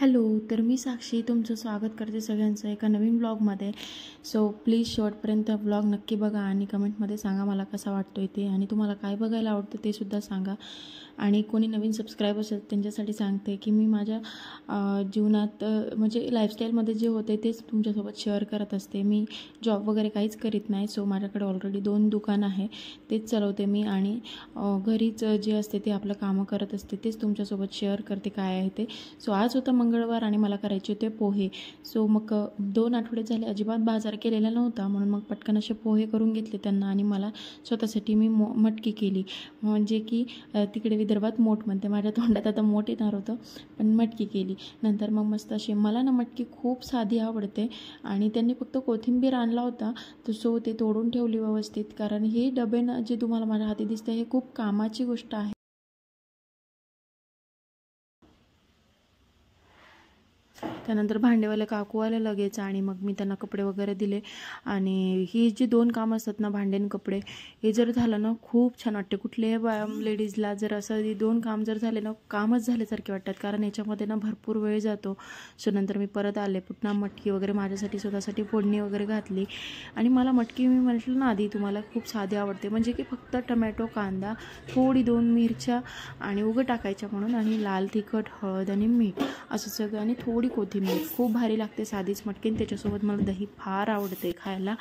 Hello, तर मी साक्षी तुमचं स्वागत करते सगळ्यांचं एका नवीन ब्लॉगमध्ये. सो प्लीज शेवटपर्यंत ब्लॉग नक्की बघा आणि कमेंटमध्ये सांगा मला कसा वाटतोय ते, आणि तुम्हाला काय बघायला आवडतं ते सुद्धा सांगा. आणि कोणी नवीन सबस्क्रायबर्स आहेत त्यांच्यासाठी सांगते की मी माझ्या जीवनात म्हणजे लाईफस्टाईलमध्ये जे होते तेच तुमच्यासोबत शेअर करत असते. मी जॉब वगैरे काहीच करीत नाही. सो माझ्याकडे ऑलरेडी 2 दुकान आहे, तेच चालवते मी. आणि घरीच जे असते ते आपलं कामं करत असते, तेच तुमच्यासोबत शेअर करते काय आहे ते. सो आज होतं मंगळवार आणि मला करायचे होते पोहे. सो मग 2 आठवडे झाले अजिबात बाजार केलेला नव्हता, म्हणून मग पटकन असे पोहे करून घेतले त्यांना. आणि मला स्वतःसाठी मी मटकी केली, म्हणजे की तिकडे विदर्भात मोठ म्हणते, माझ्या तोंडात आता मोठ येणार होतं पण मटकी केली. नंतर मग मस्त अशी, मला ना मटकी खूप साधी आवडते. आणि त्यांनी फक्त कोथिंबीर आणला होता, तर सो ते तोडून ठेवली व्यवस्थित, कारण हे डबे ना जे तुम्हाला माझ्या हाती दिसते हे खूप कामाची गोष्ट आहे. त्यानंतर भांडेवाले काकू आले लगेच, आणि मग मी त्यांना कपडे वगैरे दिले. आणि ही जी 2 कामं असतात ना, भांडे आणि कपडे, हे जर झालं ना खूप छान वाटते. कुठल्याही लेडीजला जर असं 2 काम जर झाले ना, कामच झाल्यासारखे वाटतात, कारण याच्यामध्ये ना भरपूर वेळ जातो. सो नंतर मी परत आले, पुन्हा मटकी वगैरे माझ्यासाठी स्वतःसाठी फोडणी वगैरे घातली. आणि मला मटकी, मी म्हटलं ना आधी तुम्हाला, खूप साधी आवडते, म्हणजे की फक्त टमॅटो, कांदा, थोडी 2 मिरच्या आणि उगं टाकायच्या म्हणून, आणि लाल तिखट, हळद आणि मीठ असं सगळं, आणि थोडी कोथिंबीर. खूप भारी लागते साधीच मटकी. त्याच्यासोबत मला दही फार आवडते खायला.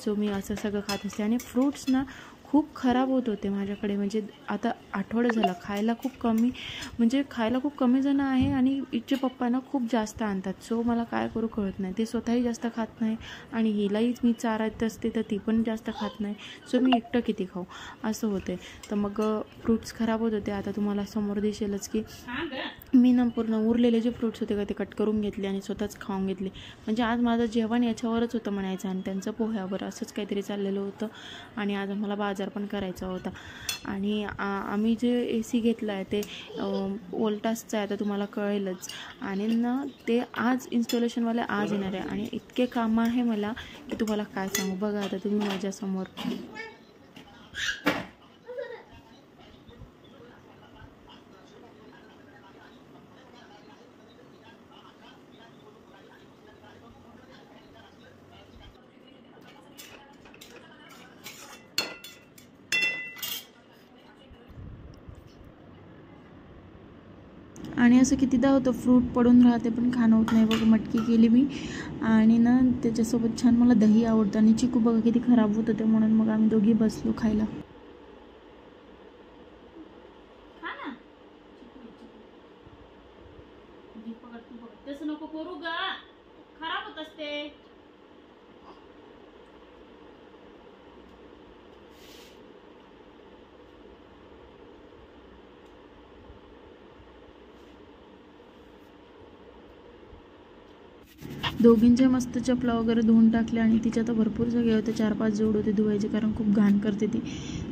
सो मी असं सगळं खात असते. आणि फ्रूट्स ना खूप खराब होत होते माझ्याकडे, म्हणजे आता आठवडा झाला खायला खूप कमी, म्हणजे खायला खूप कमी जण आहे. आणि इथे पप्पा ना खूप जास्त आणतात. सो मला काय करू कळत नाही. ते स्वतःही जास्त खात नाही आणि हिलाही मी चारत असते तर ती पण जास्त खात नाही. सो मी एकटं किती खाऊ असं होते. तर मग फ्रूट्स खराब होत होते. आता तुम्हाला समोर दिसेलच की मी ना पूर्ण उरलेले जे फ्रूट्स होते का ते कट करून घेतले आणि स्वतःच खाऊन घेतले. म्हणजे आज माझं जेवण याच्यावरच होतं म्हणायचं, आणि त्यांचं पोह्यावर असंच काहीतरी चाललेलं होतं. आणि आज आम्हाला बाजार पण करायचा होता. आणि आम्ही जे AC घेतलं आहे ते वोल्टासचं आहे, आता तुम्हाला कळेलच. आणि ना ते आज इन्स्टॉलेशनवाले आज येणार आहे, आणि इतके कामं आहे मला की तुम्हाला काय सांगू. बघा आता तुम्ही माझ्यासमोर. आणि असं कितीदा होतं, फ्रूट पडून राहते पण खाणं होत नाही. बघ मटकी केली मी, आणि ना त्याच्यासोबत छान मला दही आवडतं. आणि चिकू बघा किती खराब होत होते, म्हणून मग आम्ही दोघी बसलो खायला. तसं नको करू ग, खराब होत असते. दोघींच्या मस्त चपला वगैरे धुवून टाकल्या, आणि तिच्या तर भरपूर सगळे होते, 4-5 जोड होते धुवायचे, कारण खूप घाण करते ती.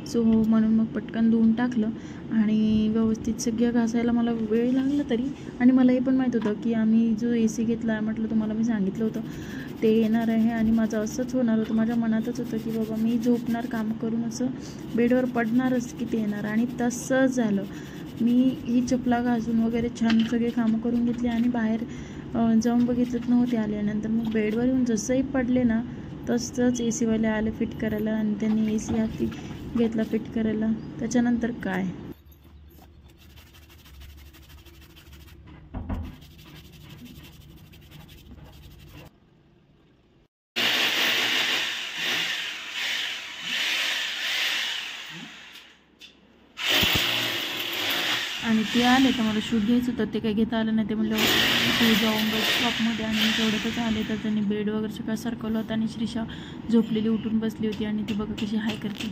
सो म्हणून मग पटकन धुवून टाकलं. आणि व्यवस्थित सगळं घासायला मला वेळ लागला तरी. आणि मला हे पण माहीत होतं की आम्ही जो AC घेतला आहे, म्हटलं तुम्हाला मी सांगितलं होतं ते येणार आहे. आणि माझं असंच होणार होतं, माझ्या मनातच होतं की बाबा मी झोपणार काम करून, असं बेडवर पडणारच की ते येणार. आणि तसंच झालं. मी ही चपला घासून वगैरे छान सगळे कामं करून घेतली, आणि बाहेर जाऊन बघितलं नव्हते आल्यानंतर. मग बेडवर येऊन जसंही पडले ना, तसंच AC वाले आले फिट करायला, आणि त्यांनी AC हाती घेतला फिट करायला. त्याच्यानंतर काय, आणि ते आले तर मला शूट घ्यायचं होतं, ते काही घेता आलं नाही. ते म्हणलं तू जाऊन बस शॉपमध्ये, आणि मी तेवढ्यातच आले. तर त्यांनी बेड वगैरे सगळं सरकवलं होतं, आणि श्रीषा झोपलेली उठून बसली होती. आणि ती बघा कशी हाय करते.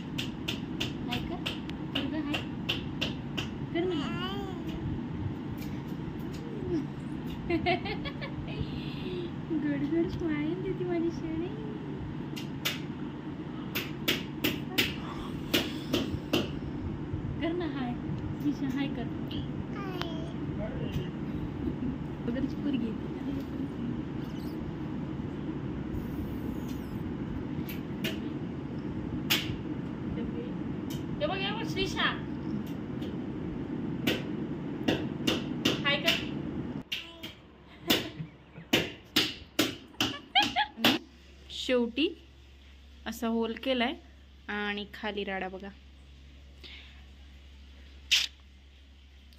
गडगड स्माईल देते माझी शेळी. कर ना हाय श्रीषा, हाय कर. वगैरेची पोरगी येते. श्रीषा हाय कर. शेवटी असा होल केलाय आणि खाली राडा बघा.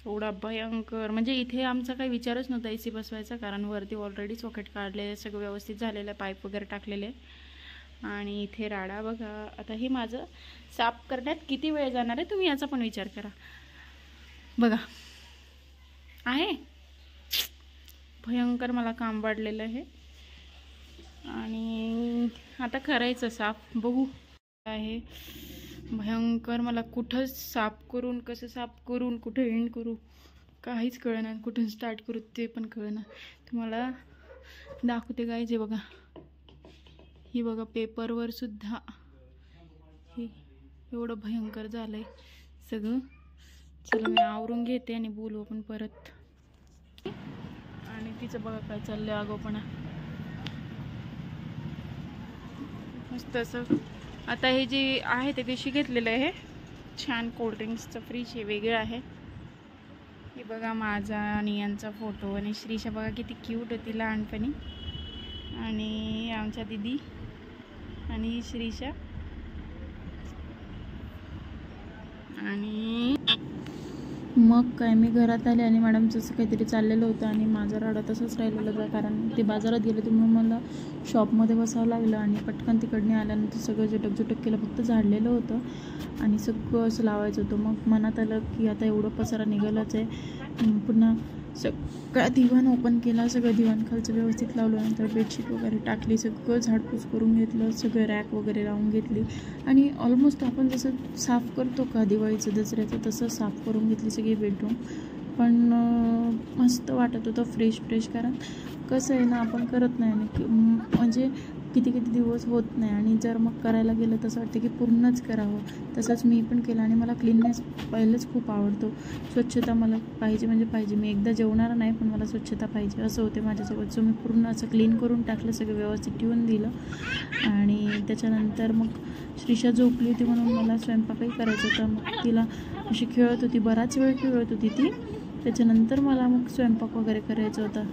एवढा भयंकर, म्हणजे इथे आमचा काही विचारच नव्हता AC बसवायचा, कारण वरती ऑलरेडी सॉकेट काढले, सगळं व्यवस्थित झालेलं आहे, पाईप वगैरे टाकलेले. आणि इथे राडा बघा. आता हे माझं साफ करण्यात किती वेळ जाणार आहे तुम्ही याचा पण विचार करा. बघा आहे भयंकर, मला काम वाढलेलं आहे आणि आता करायचं साफ. बघू आहे भयंकर. मला कुठं साफ करून, कसं साफ करून, कुठं एंड करू काहीच कळेना, कुठून स्टार्ट करू ते पण कळेना. तुम्हाला दाखवते गाईज. हे बघा, ही बघा पेपरवर सुद्धा हे एवढं भयंकर झालंय सगळं. चला मी आवरून घेते आणि बोलू आपण परत. आणि तिचं बघा काय चाललंय आगोपणा मस्त असं. आता हे जे आहे ते दिवशी घेतलेलं आहे छान कोल्ड्रिंक्सचं फ्रीज, हे वेगळं आहे. हे बघा माझा आणि यांचा फोटो, आणि श्रीषा बघा किती क्यूट होती लहानपणी, आणि आमच्या दीदी आणि श्रीषा. आणि मग काय, मी घरात आले आणि मॅडमचं असं काहीतरी चाललेलं होतं आणि माझा राडा तसंच राहिलेलं होता, कारण ते बाजारात गेले तर म्हणून मला शॉपमध्ये बसावं लागलं. आणि पटकन तिकडने आल्यानंतर सगळं झटक केलं, फक्त झाडलेलं होतं आणि सगळं असं लावायचं होतं. मग मनात आलं की आता एवढं पसारा निघालंच आहे. पुन्हा सगळं दिवाण ओपन केला, सगळं दिवाण खालचं व्यवस्थित लावलं, नंतर बेडशीट वगैरे टाकली, सगळं झाडपूस करून घेतलं, सगळं रॅक वगैरे लावून घेतली. आणि ऑलमोस्ट आपण जसं साफ करतो का दिवाळीचं दसऱ्याचं, तसं साफ करून घेतली सगळी बेडरूम. पण मस्त वाटत होतं, फ्रेश. कारण कसं आहे ना, आपण करत नाही ना, म्हणजे किती दिवस होत नाही, आणि जर मग करायला गेलं तसं वाटतं की पूर्णच करावं. तसंच मी पण केलं. आणि मला क्लीननेस पहिलंच खूप आवडतो, स्वच्छता मला पाहिजे म्हणजे पाहिजे. मी एकदा जेवणार नाही पण मला स्वच्छता पाहिजे, असं होते माझ्यासोबत. सो मी पूर्ण असं क्लीन करून टाकलं, सगळं व्यवस्थित ठेवून दिलं. आणि त्याच्यानंतर मग श्रीषा झोपली होती म्हणून मला स्वयंपाकही करायचं होतं. मग तिला अशी खेळत होती, बराच वेळ खेळत होती ती. त्याच्यानंतर मला मग स्वयंपाक वगैरे करायचं होतं.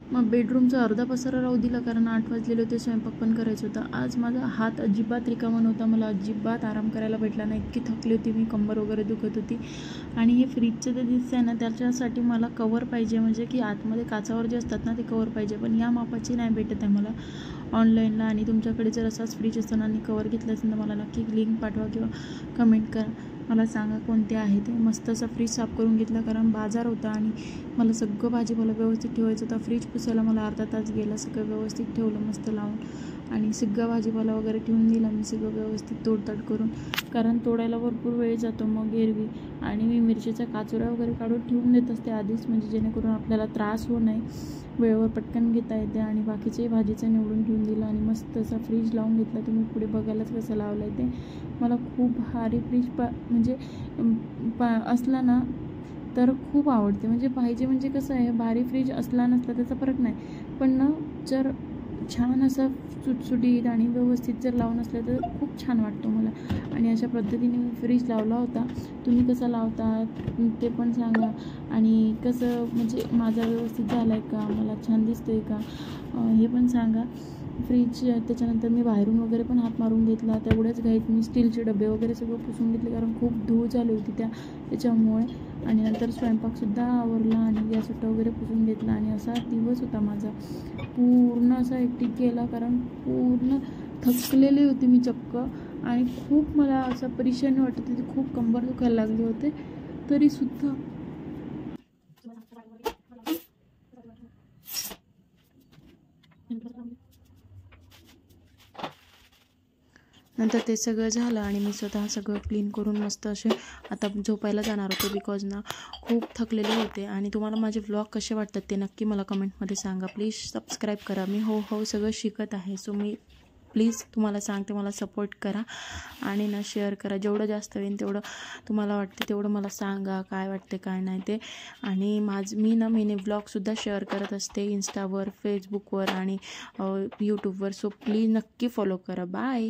मग बेडरूमचा अर्धा पसारा राहू दिला, कारण 8 वाजलेले होते, स्वयंपाक पण करायचं होतं. आज माझा हात अजिबात रिकामा नव्हता, मला अजिबात आराम करायला भेटला नाही, इतकी थकली होती मी, कंबर वगैरे दुखत होती. आणि हे फ्रीजचं जे दिसतं आहे ना, त्याच्यासाठी मला कवर पाहिजे, म्हणजे की आतमध्ये काचावर जे असतात ना ते कवर पाहिजे. पण या मापाची नाही भेटत आहे मला ऑनलाईनला. आणि तुमच्याकडे जर असाच फ्रीज असताना आणि कवर घेतलं असेल तर मला नक्की लिंक पाठवा किंवा कमेंट करा, मला सांगा कोणते आहे ते. मस्त असा फ्रीज साफ करून घेतला, कारण बाजार होता आणि मला सगळं भाजीपाला व्यवस्थित ठेवायचं होतं. फ्रीज पुसायला मला अर्धा तास गेला, सगळं व्यवस्थित ठेवलं मस्त लावून, आणि सगळं भाजीपाला वगैरे ठेवून दिला मी, सगळं व्यवस्थित तोडताड करून, कारण तोडायला भरपूर वेळ जातो मग एरवी. आणि मी मिरचीच्या काचुऱ्या वगैरे काढून ठेवून देत असते आधीच, म्हणजे जेणेकरून आपल्याला त्रास होऊ नये, वेळेवर पटकन घेता येते. आणि बाकीचे भाजीचं निवडून ठेवून दिलं आणि मस्त असा फ्रीज लावून घेतला. तुम्ही पुढे बघायलाच कसं लावलं आहे ते. मला खूप भारी फ्रीज म्हणजे असला ना तर खूप आवडते, म्हणजे पाहिजे, म्हणजे कसं आहे, भारी फ्रीज असला नसला त्याचा फरक नाही, पण ना जर छान असं सुटसुटीत आणि व्यवस्थित जर लावून असलं तर खूप छान वाटतं मला. आणि अशा पद्धतीने मी फ्रीज लावला होता. तुम्ही कसं लावता ते पण सांगा, आणि कसं म्हणजे माझा व्यवस्थित झाला आहे का, मला छान दिसतं आहे का, हे पण सांगा. फ्रीज त्याच्यानंतर मी बाहेरून वगैरे पण हात मारून घेतला, तेवढ्याच घाईत मी स्टीलचे डबे वगैरे सगळं पुसून घेतले, कारण खूप धूळ झाली होती त्याच्यामुळे. आणि नंतर स्वयंपाकसुद्धा आवरला आणि गॅस वगैरे पुसून घेतला. आणि असा दिवस होता माझा पूर्ण असा एकटीक गेला, कारण पूर्ण थकलेली होती मी चक्क, आणि खूप मला असं परेशानी वाटत होती, खूप कंबर दुखायला लागले होते तरीसुद्धा. नंतर ते सगळं झालं आणि मी स्वतः सगळं क्लीन करून मस्त असे आता झोपायला जाणार होते, बिकॉज ना खूप थकलेले होते. आणि तुम्हाला माझे व्लॉग कसे वाटतात ते नक्की मला कमेंटमध्ये सांगा. प्लीज सबस्क्राईब करा. मी हो सगळं शिकत आहे, सो मी प्लीज तुम्हाला सांगते, मला सपोर्ट करा आणि ना शेअर करा. जेवढं जास्त होईल तेवढं तुम्हाला वाटते तेवढं मला सांगा, काय वाटते काय नाही ते. आणि मी मिनी व्लॉगसुद्धा शेअर करत असते इंस्टावर, फेसबुकवर आणि यूट्यूबवर. सो प्लीज नक्की फॉलो करा. बाय.